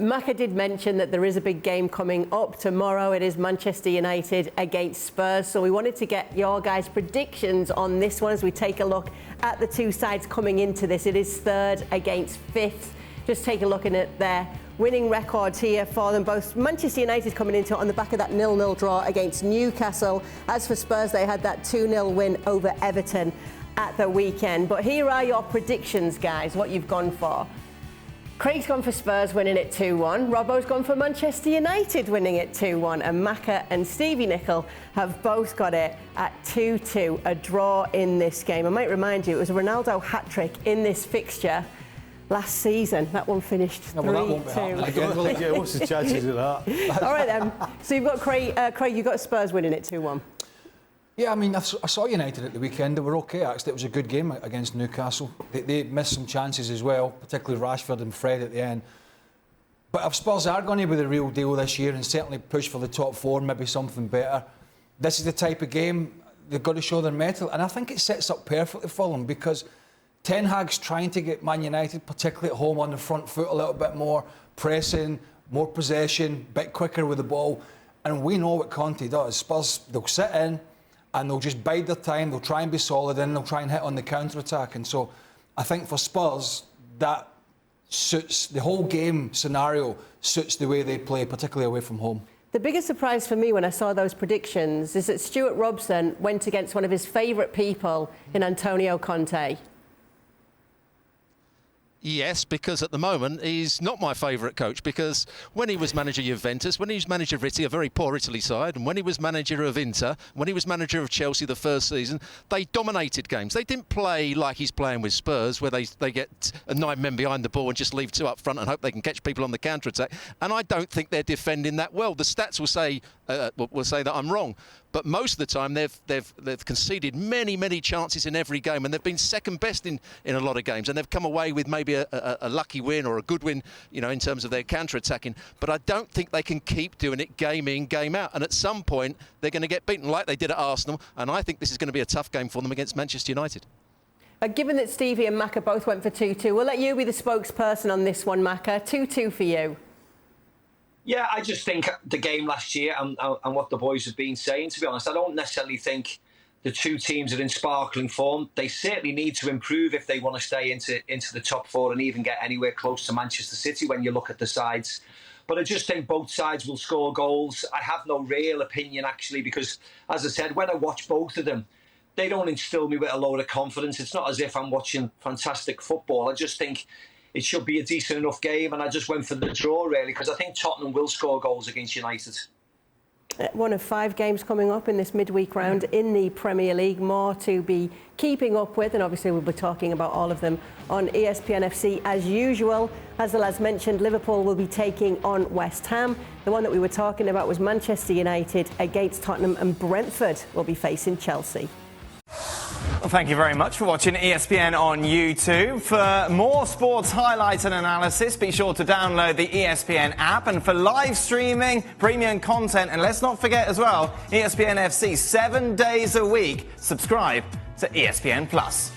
Maka did mention that there is a big game coming up tomorrow. It is Manchester United against Spurs. So we wanted to get your guys' predictions on this one as we take a look at the two sides coming into this. It is third against fifth. Just take a look at their winning records here for them. Both Manchester United coming into it on the back of that 0-0 draw against Newcastle. As for Spurs, they had that 2-0 win over Everton at the weekend. But here are your predictions, guys, what you've gone for. Craig's gone for Spurs winning it 2-1. Robbo's gone for Manchester United winning it 2-1. And Maka and Stevie Nicol have both got it at 2-2, a draw in this game. I might remind you, it was a Ronaldo hat-trick in this fixture last season. That one finished 3-2. What's the chances of that? All right, then. So you've got Craig, you've got Spurs winning it 2-1. Yeah, I mean, I saw United at the weekend. They were OK, actually. It was a good game against Newcastle. They missed some chances as well, particularly Rashford and Fred at the end. But if Spurs are going to be the real deal this year and certainly push for the top four, maybe something better, this is the type of game they've got to show their mettle. And I think it sets up perfectly for them because Ten Hag's trying to get Man United, particularly at home, on the front foot a little bit more, pressing, more possession, a bit quicker with the ball. And we know what Conte does. Spurs, they'll sit in, and they'll just bide their time, they'll try and be solid, and they'll try and hit on the counter-attack. And so I think for Spurs, that suits the whole game scenario, suits the way they play, particularly away from home. The biggest surprise for me when I saw those predictions is that Stuart Robson went against one of his favourite people in Antonio Conte. Yes, because at the moment he's not my favourite coach, because when he was manager of Juventus, when he was manager of Italy, a very poor Italy side, and when he was manager of Inter, when he was manager of Chelsea the first season, they dominated games. They didn't play like he's playing with Spurs, where they get 9 men behind the ball and just leave 2 up front and hope they can catch people on the counter-attack. And I don't think they're defending that well. The stats will say that I'm wrong. But most of the time, they've conceded many chances in every game, and they've been second best in a lot of games, and they've come away with maybe a lucky win or a good win, in terms of their counter-attacking. But I don't think they can keep doing it game in, game out. And at some point, they're going to get beaten like they did at Arsenal, and I think this is going to be a tough game for them against Manchester United. Given that Stevie and Maka both went for 2-2, we'll let you be the spokesperson on this one, Maka. 2-2 for you. Yeah, I just think the game last year and what the boys have been saying, to be honest, I don't necessarily think the two teams are in sparkling form. They certainly need to improve if they want to stay into the top four and even get anywhere close to Manchester City when you look at the sides. But I just think both sides will score goals. I have no real opinion, actually, because, as I said, when I watch both of them, they don't instill me with a load of confidence. It's not as if I'm watching fantastic football. I just think it should be a decent enough game, and I just went for the draw, really, because I think Tottenham will score goals against United. One of 5 games coming up in this midweek round in the Premier League. More to be keeping up with, and obviously we'll be talking about all of them on ESPN FC as usual. As the lads mentioned, Liverpool will be taking on West Ham. The one that we were talking about was Manchester United against Tottenham, and Brentford will be facing Chelsea. Well, thank you very much for watching ESPN on YouTube. For more sports highlights and analysis, be sure to download the ESPN app. And for live streaming, premium content, and let's not forget as well, ESPN FC 7 days a week. Subscribe to ESPN Plus.